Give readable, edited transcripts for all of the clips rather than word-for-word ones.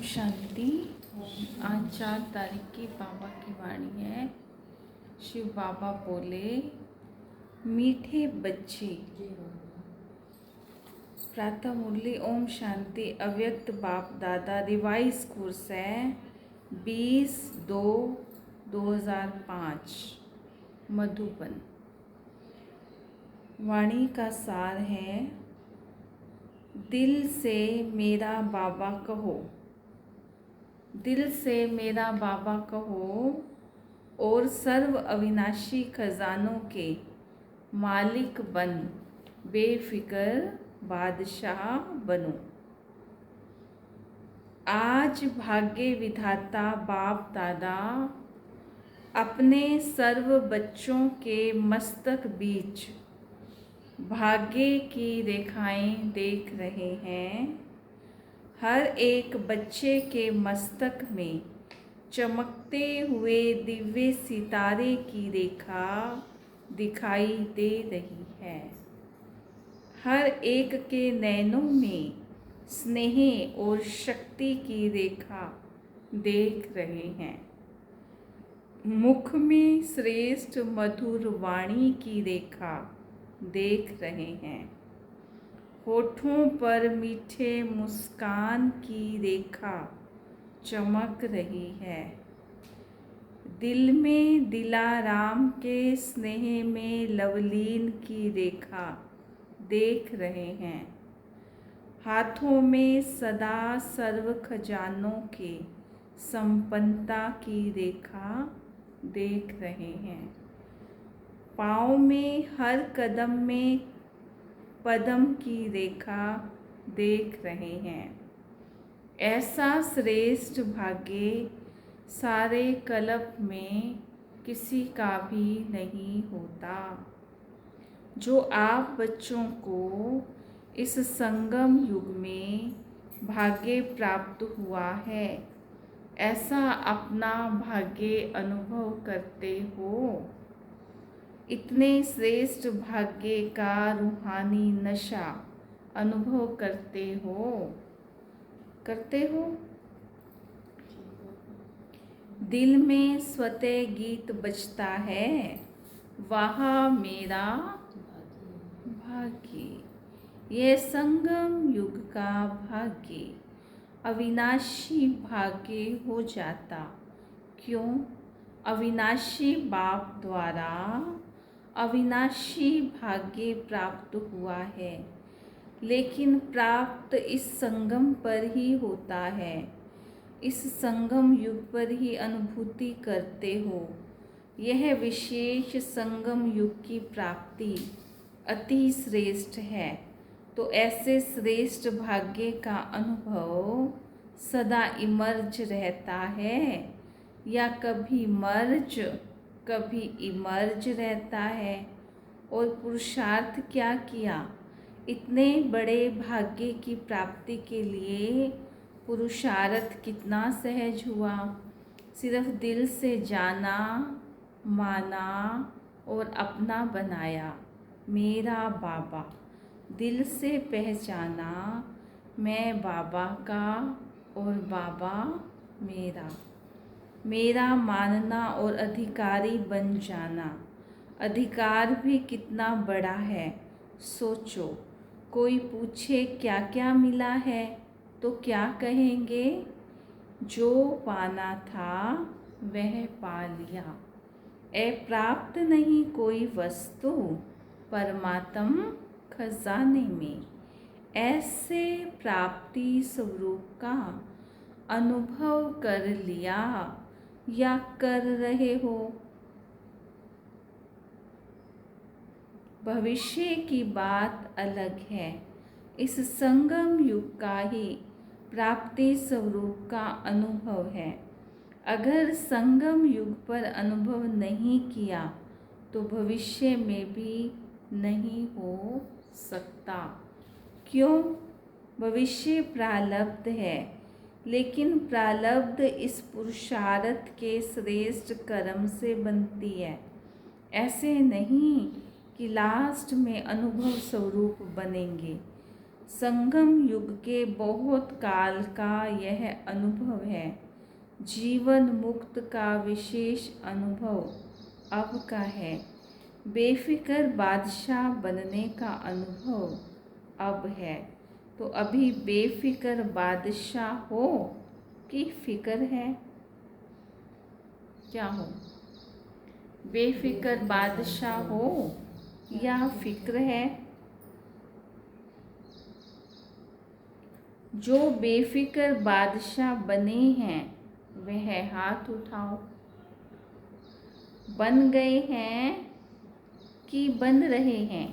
शांति। आज 4 तारीख की बाबा की वाणी है। शिव बाबा बोले, मीठे बच्चे। प्रातः मुरली। ओम शांति। अव्यक्त बाप दादा रिवाइज कोर्स है 20/2/2005 मधुबन। वाणी का सार है, दिल से मेरा बाबा कहो, दिल से मेरा बाबा कहो और सर्व अविनाशी खजानों के मालिक बन बेफिक्र बादशाह बनो। आज भाग्य विधाता बाप दादा अपने सर्व बच्चों के मस्तक बीच भाग्य की रेखाएं देख रहे हैं। हर एक बच्चे के मस्तक में चमकते हुए दिव्य सितारे की रेखा दिखाई दे रही है। हर एक के नैनों में स्नेह और शक्ति की रेखा देख रहे हैं। मुख में श्रेष्ठ मधुर वाणी की रेखा देख रहे हैं। होठों पर मीठे मुस्कान की रेखा चमक रही है। दिल में दिलाराम के स्नेह में लवलीन की रेखा देख रहे हैं। हाथों में सदा सर्व खजानों के संपन्नता की रेखा देख रहे हैं। पाँव में हर कदम में पद्म की रेखा देख रहे हैं। ऐसा श्रेष्ठ भाग्य सारे कल्प में किसी का भी नहीं होता, जो आप बच्चों को इस संगम युग में भाग्य प्राप्त हुआ है। ऐसा अपना भाग्य अनुभव करते हो। इतने श्रेष्ठ भाग्य का रूहानी नशा अनुभव करते हो। दिल में स्वतः गीत बजता है, वाह मेरा भाग्य। यह संगम युग का भाग्य अविनाशी भाग्य हो जाता। क्यों? अविनाशी बाप द्वारा अविनाशी भाग्य प्राप्त हुआ है। लेकिन प्राप्त इस संगम पर ही होता है। इस संगम युग पर ही अनुभूति करते हो। यह विशेष संगम युग की प्राप्ति अति श्रेष्ठ है। तो ऐसे श्रेष्ठ भाग्य का अनुभव सदा इमर्ज रहता है या कभी मर्ज कभी इमर्ज रहता है। और पुरुषार्थ क्या किया? इतने बड़े भाग्य की प्राप्ति के लिए पुरुषार्थ कितना सहज हुआ। सिर्फ दिल से जाना, माना और अपना बनाया मेरा बाबा। दिल से पहचाना मैं बाबा का और बाबा मेरा। मेरा मानना और अधिकारी बन जाना। अधिकार भी कितना बड़ा है, सोचो। कोई पूछे क्या क्या मिला है तो क्या कहेंगे? जो पाना था वह पा लिया। अप्राप्त नहीं कोई वस्तु परमात्म खजाने में। ऐसे प्राप्ति स्वरूप का अनुभव कर लिया या कर रहे हो? भविष्य की बात अलग है। इस संगम युग का ही प्राप्ति स्वरूप का अनुभव है। अगर संगम युग पर अनुभव नहीं किया तो भविष्य में भी नहीं हो सकता। क्यों? भविष्य प्रारब्ध है, लेकिन प्रारब्ध इस पुरुषार्थ के श्रेष्ठ कर्म से बनती है। ऐसे नहीं कि लास्ट में अनुभव स्वरूप बनेंगे। संगम युग के बहुत काल का यह अनुभव है। जीवन मुक्त का विशेष अनुभव अब का है। बेफिक्र बादशाह बनने का अनुभव अब है। तो अभी बेफिक्र बादशाह हो कि फिक्र है? क्या हो? बेफिक्र बादशाह हो या फिक्र है? जो बेफिक्र बादशाह बने हैं वह हाथ उठाओ। बन गए हैं कि बन रहे हैं?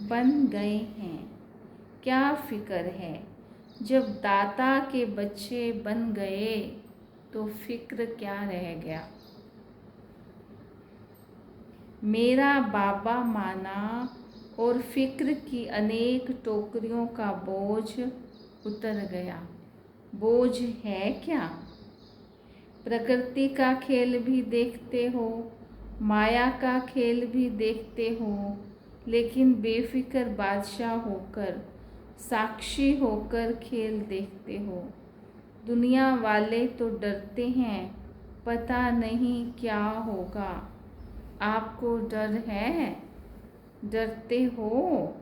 बन गए हैं। क्या फिक्र है? जब दाता के बच्चे बन गए तो फिक्र क्या रह गया? मेरा बाबा माना और फिक्र की अनेक टोकरियों का बोझ उतर गया। बोझ है क्या? प्रकृति का खेल भी देखते हो, माया का खेल भी देखते हो, लेकिन बेफिक्र बादशाह होकर, साक्षी होकर खेल देखते हो। दुनिया वाले तो डरते हैं, पता नहीं क्या होगा। आपको डर है? डरते हो?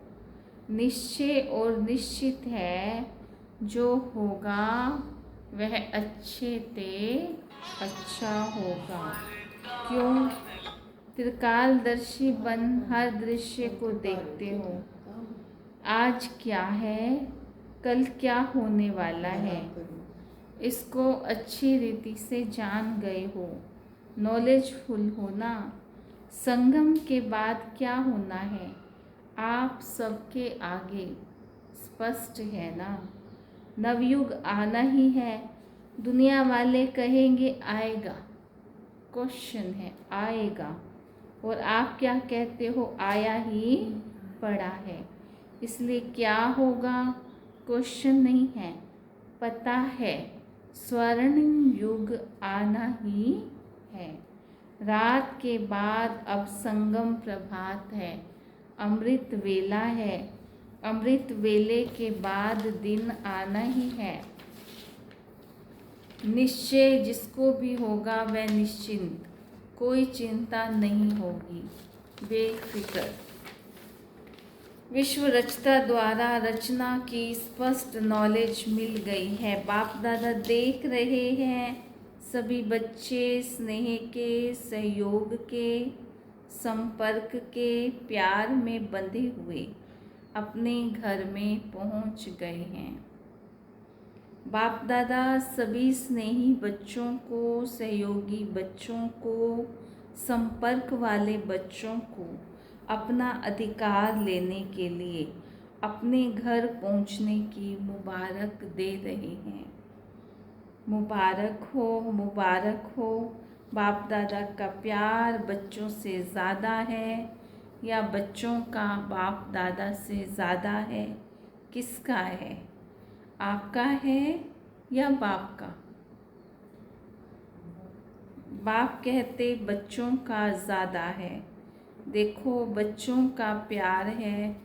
निश्चय और निश्चित है जो होगा वह अच्छे ते अच्छा होगा। क्यों? त्रिकालदर्शी बन हर दृश्य को देखते हो। आज क्या है, कल क्या होने वाला है, इसको अच्छी रीति से जान गए हो। नॉलेजफुल होना। संगम के बाद क्या होना है आप सबके आगे स्पष्ट है ना। नवयुग आना ही है। दुनिया वाले कहेंगे आएगा, क्वेश्चन है आएगा, और आप क्या कहते हो? आया ही पड़ा है। इसलिए क्या होगा क्वेश्चन नहीं है, पता है स्वर्णिम युग आना ही है। रात के बाद अब संगम प्रभात है, अमृत वेला है। अमृत वेले के बाद दिन आना ही है। निश्चय जिसको भी होगा वह निश्चिंत, कोई चिंता नहीं होगी, बेफिक्र। विश्व रचता द्वारा रचना की स्पष्ट नॉलेज मिल गई है। बाप दादा देख रहे हैं, सभी बच्चे स्नेह के, सहयोग के, संपर्क के प्यार में बंधे हुए अपने घर में पहुंच गए हैं। बाप दादा सभी स्नेही बच्चों को, सहयोगी बच्चों को, संपर्क वाले बच्चों को अपना अधिकार लेने के लिए अपने घर पहुंचने की मुबारक दे रहे हैं। मुबारक हो, मुबारक हो। बाप दादा का प्यार बच्चों से ज़्यादा है या बच्चों का बाप दादा से ज़्यादा है? किसका है? आपका है या बाप का? बाप कहते बच्चों का ज़्यादा है। देखो बच्चों का प्यार है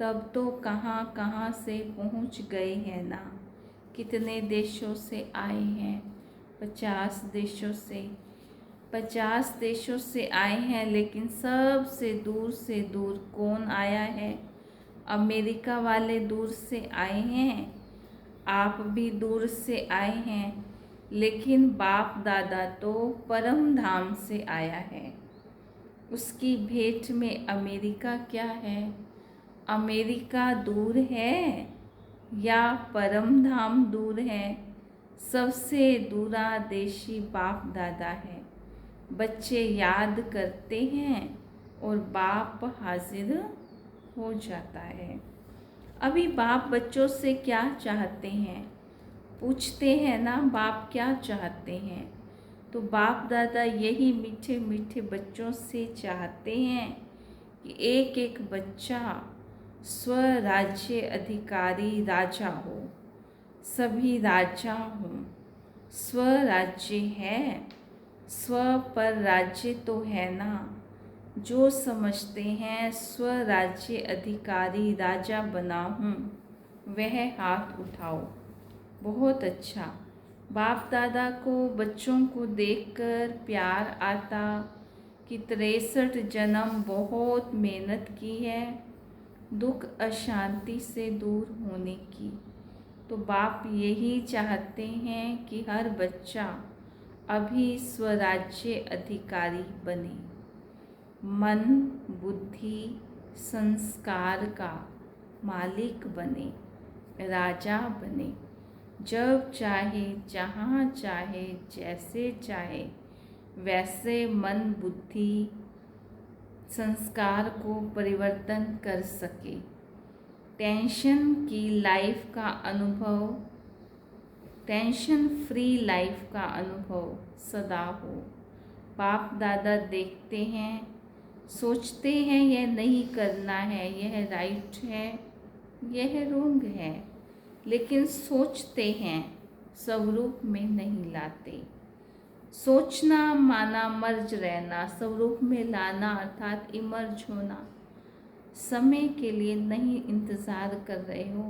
तब तो कहाँ कहाँ से पहुँच गए हैं ना। कितने देशों से आए हैं? 50 देशों से। 50 देशों से आए हैं, लेकिन सबसे दूर कौन आया है? अमेरिका वाले दूर से आए हैं, आप भी दूर से आए हैं, लेकिन बाप दादा तो परम धाम से आया है। उसकी भेंट में अमेरिका क्या है? अमेरिका दूर है या परम धाम दूर है? सबसे दूरादेशी बाप दादा है। बच्चे याद करते हैं और बाप हाजिर हो जाता है। अभी बाप बच्चों से क्या चाहते हैं? पूछते हैं ना, बाप क्या चाहते हैं? तो बाप दादा यही मीठे मीठे बच्चों से चाहते हैं कि एक एक बच्चा स्वराज्य अधिकारी राजा हो, सभी राजा हों। स्वराज्य है, स्व पर राज्य तो है ना। जो समझते हैं स्वराज्य अधिकारी राजा बना हूँ, वह हाथ उठाओ। बहुत अच्छा। बाप दादा को बच्चों को देखकर प्यार आता कि 63 जन्म बहुत मेहनत की है दुख अशांति से दूर होने की। तो बाप यही चाहते हैं कि हर बच्चा अभी स्वराज्य अधिकारी बने, मन बुद्धि संस्कार का मालिक बने, राजा बने। जब चाहे जहाँ चाहे जैसे चाहे वैसे मन बुद्धि संस्कार को परिवर्तन कर सके। टेंशन की लाइफ का अनुभव, टेंशन फ्री लाइफ का अनुभव सदा हो। बाप दादा देखते हैं, सोचते हैं यह नहीं करना है, यह राइट है, यह रोंग है, लेकिन सोचते हैं, स्वरूप में नहीं लाते। सोचना माना मर्ज रहना, स्वरूप में लाना अर्थात इमर्ज होना। समय के लिए नहीं इंतज़ार कर रहे हो,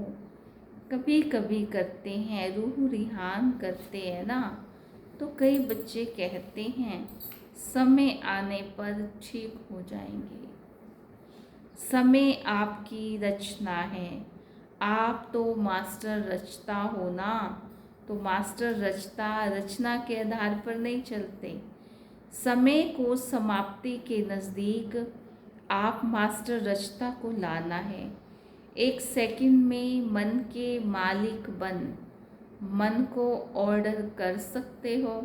कभी कभी करते हैं, रूह रिहान करते हैं ना। तो कई बच्चे कहते हैं समय आने पर ठीक हो जाएंगे। समय आपकी रचना है, आप तो मास्टर रचता हो ना। तो मास्टर रचना के आधार पर नहीं चलते। समय को समाप्ति के नज़दीक आप मास्टर रचता को लाना है। 1 सेकंड में मन के मालिक बन मन को ऑर्डर कर सकते हो।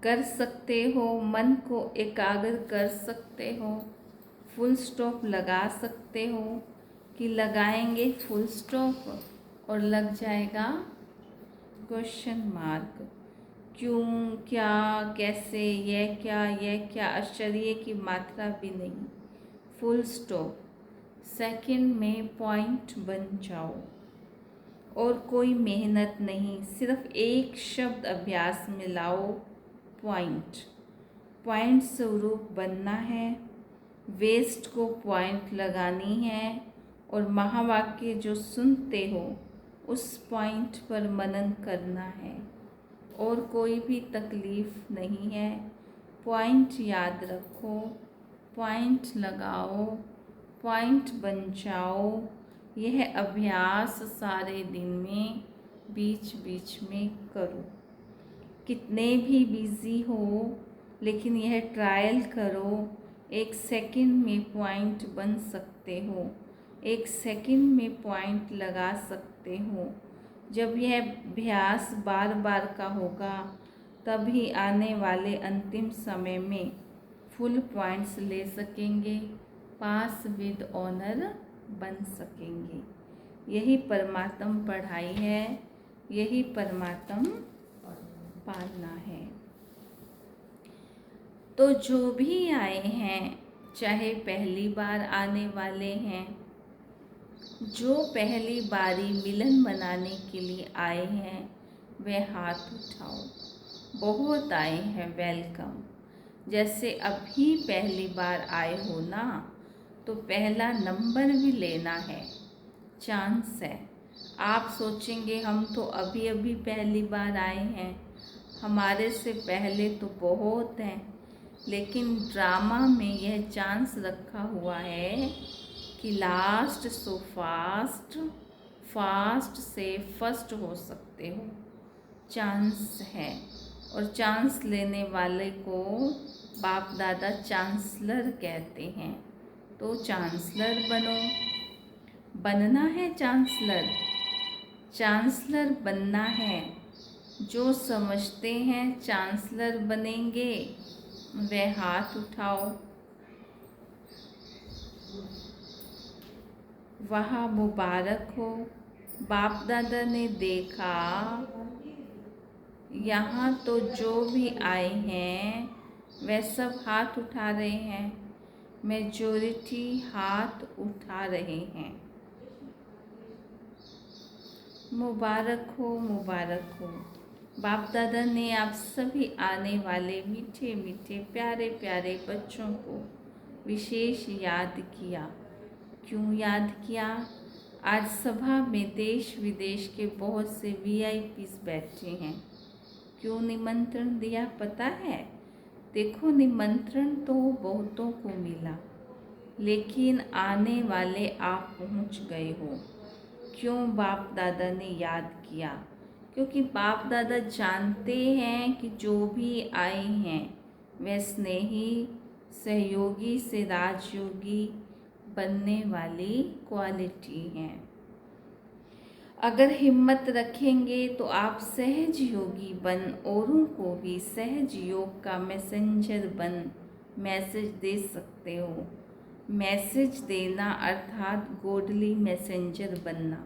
कर सकते हो, मन को एकाग्र कर सकते हो, फुल स्टॉप लगा सकते हो कि लगाएंगे फुल स्टॉप और लग जाएगा क्वेश्चन मार्क। क्यों, क्या, कैसे, यह क्या आश्चर्य की मात्रा भी नहीं। Full stop. सेकंड में पॉइंट बन जाओ और कोई मेहनत नहीं, सिर्फ एक शब्द अभ्यास में लाओ, पॉइंट। पॉइंट स्वरूप बनना है, वेस्ट को पॉइंट लगानी है और महावाक्य जो सुनते हो उस पॉइंट पर मनन करना है और कोई भी तकलीफ नहीं है। पॉइंट याद रखो, पॉइंट लगाओ, पॉइंट बन जाओ। यह अभ्यास सारे दिन में बीच बीच में करो। कितने भी बिज़ी हो लेकिन यह ट्रायल करो। 1 सेकंड में पॉइंट बन सकते हो, 1 सेकंड में पॉइंट लगा सकते हो। जब यह अभ्यास बार बार का होगा तभी आने वाले अंतिम समय में फुल पॉइंट्स ले सकेंगे, पास विद ऑनर बन सकेंगे। यही परमात्म पढ़ाई है, यही परमात्म पालना है। तो जो भी आए हैं, चाहे पहली बार आने वाले हैं, जो पहली बारी मिलन मनाने के लिए आए हैं, वे हाथ उठाओ। बहुत आए हैं, वेलकम। जैसे अभी पहली बार आए हो ना, तो पहला नंबर भी लेना है, चांस है। आप सोचेंगे हम तो अभी अभी पहली बार आए हैं, हमारे से पहले तो बहुत हैं, लेकिन ड्रामा में यह चांस रखा हुआ है कि लास्ट सो फास्ट, फास्ट से फर्स्ट हो सकते हो। चांस है और चांस लेने वाले को बाप दादा चांसलर कहते हैं। तो चांसलर बनो, बनना है चांसलर, चांसलर बनना है। जो समझते हैं चांसलर बनेंगे वे हाथ उठाओ। वह मुबारक हो। बाप दादा ने देखा यहाँ तो जो भी आए हैं वह सब हाथ उठा रहे हैं, मेजॉरिटी हाथ उठा रहे हैं। मुबारक हो, मुबारक हो। बाप दादा ने आप सभी आने वाले मीठे मीठे प्यारे प्यारे बच्चों को विशेष याद किया। क्यों याद किया? आज सभा में देश विदेश के बहुत से VIPs बैठे हैं। क्यों निमंत्रण दिया पता है? देखो, निमंत्रण तो बहुतों को मिला, लेकिन आने वाले आप पहुंच गए हो। क्यों बाप दादा ने याद किया? क्योंकि बाप दादा जानते हैं कि जो भी आए हैं वे स्नेही, सहयोगी से राजयोगी बनने वाली क्वालिटी हैं। अगर हिम्मत रखेंगे तो आप सहज योगी बन औरों को भी सहज योग का मैसेंजर बन मैसेज दे सकते हो। मैसेज देना अर्थात गॉडली मैसेंजर बनना,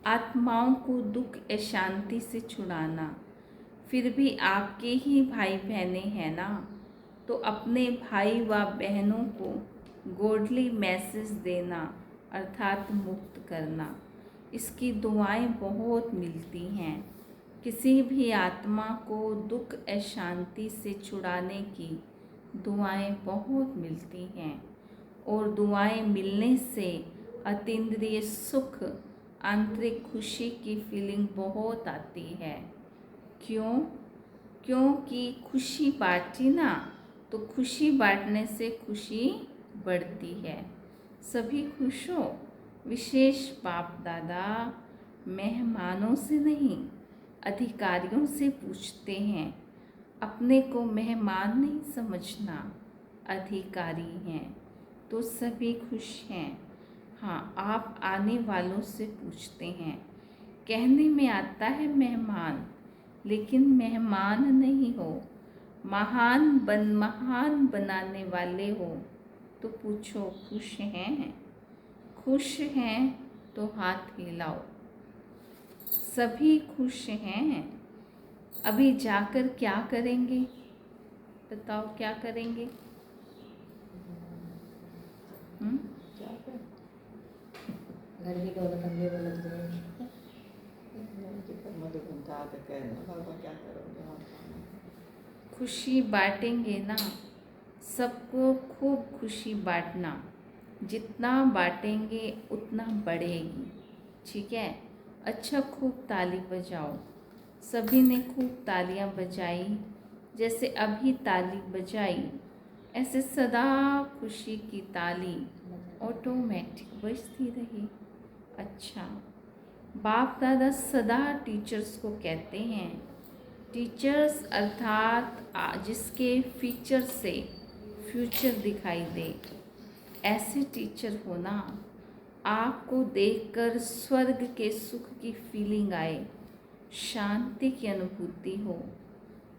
आत्माओं को दुख अशांति से छुड़ाना। फिर भी आपके ही भाई बहनें हैं ना, तो अपने भाई व बहनों को गॉडली मैसेज देना अर्थात मुक्त करना। इसकी दुआएं बहुत मिलती हैं। किसी भी आत्मा को दुख अशांति से छुड़ाने की दुआएं बहुत मिलती हैं, और दुआएं मिलने से अतीन्द्रिय सुख, आंतरिक खुशी की फीलिंग बहुत आती है। क्यों? क्योंकि खुशी बांटी ना, तो खुशी बांटने से खुशी बढ़ती है। सभी खुश हो। विशेष बाप दादा मेहमानों से नहीं, अधिकारियों से पूछते हैं। अपने को मेहमान नहीं समझना, अधिकारी हैं तो सभी खुश हैं। हाँ, आप आने वालों से पूछते हैं। कहने में आता है मेहमान, लेकिन मेहमान नहीं हो, महान बनाने वाले हो। तो पूछो खुश हैं? खुश हैं तो हाथ हिलाओ। सभी खुश हैं। अभी जाकर क्या करेंगे? बताओ क्या करेंगे? घर की दौलत अंधे को लग जाएगी। खुशी बांटेंगे ना, सबको खूब खुशी बांटना। जितना बांटेंगे उतना बढ़ेगी। ठीक है? अच्छा, खूब ताली बजाओ। सभी ने खूब तालियां बजाई। जैसे अभी ताली बजाई, ऐसे सदा खुशी की ताली ऑटोमेटिक बजती रही। अच्छा, बाप दादा सदा टीचर्स को कहते हैं, टीचर्स अर्थात जिसके फीचर से फ्यूचर दिखाई दे, ऐसे टीचर हो ना, आपको देखकर स्वर्ग के सुख की फीलिंग आए, शांति की अनुभूति हो,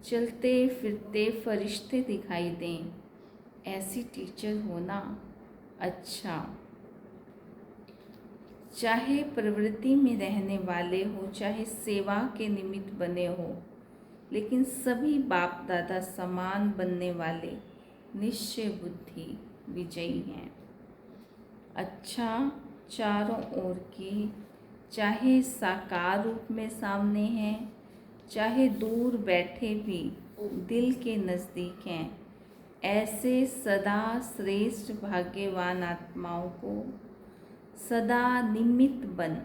चलते फिरते फरिश्ते दिखाई दें, ऐसी टीचर हो ना। अच्छा, चाहे प्रवृत्ति में रहने वाले हो, चाहे सेवा के निमित्त बने हो, लेकिन सभी बाप दादा समान बनने वाले निश्चय बुद्धि विजयी हैं। अच्छा, चारों ओर की, चाहे साकार रूप में सामने हैं, चाहे दूर बैठे भी दिल के नज़दीक हैं, ऐसे सदा श्रेष्ठ भाग्यवान आत्माओं को सदा निमित्त बन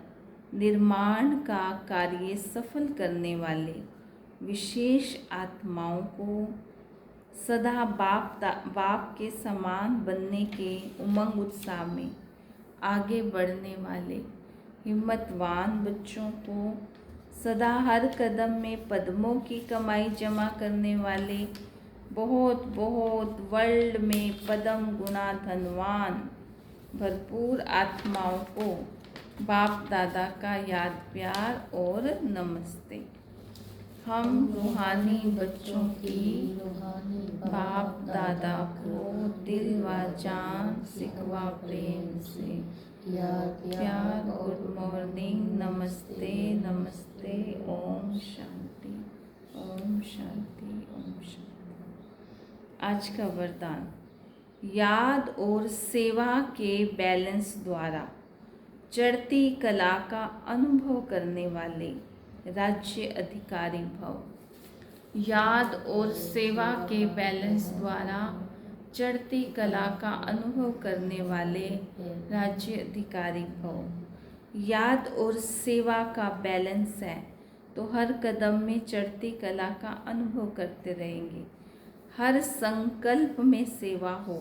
निर्माण का कार्य सफल करने वाले विशेष आत्माओं को सदा बाप के समान बनने के उमंग उत्साह में आगे बढ़ने वाले हिम्मतवान बच्चों को सदा हर कदम में पद्मों की कमाई जमा करने वाले बहुत बहुत वर्ल्ड में पद्म गुना धनवान भरपूर आत्माओं को बाप दादा का याद प्यार और नमस्ते। हम रूहानी बच्चों की बाप दादा को दिल व जान सिकवा प्रेम से प्यार, गुड मॉर्निंग, नमस्ते नमस्ते, ओम शांति। ओम शांति, ओम शांति। आज का वरदान, याद और सेवा के बैलेंस द्वारा चढ़ती कला का अनुभव करने वाले राज्य अधिकारी भव। याद और सेवा के बैलेंस द्वारा चढ़ती कला का अनुभव करने वाले राज्य अधिकारी भव। याद और सेवा का बैलेंस है तो हर कदम में चढ़ती कला का अनुभव करते रहेंगे। हर संकल्प में सेवा हो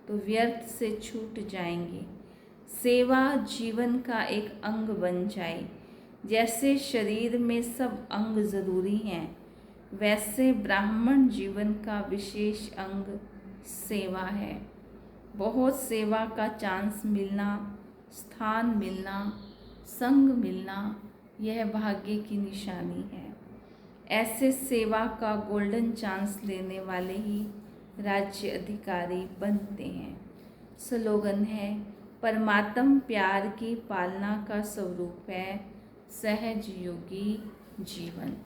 तो व्यर्थ से छूट जाएंगे। सेवा जीवन का एक अंग बन जाए। जैसे शरीर में सब अंग जरूरी हैं, वैसे ब्राह्मण जीवन का विशेष अंग सेवा है। बहुत सेवा का चांस मिलना, स्थान मिलना, संग मिलना, यह भाग्य की निशानी है। ऐसे सेवा का गोल्डन चांस लेने वाले ही राज्य अधिकारी बनते हैं। स्लोगन है, परमात्म प्यार की पालना का स्वरूप है सहज योगी जीवन।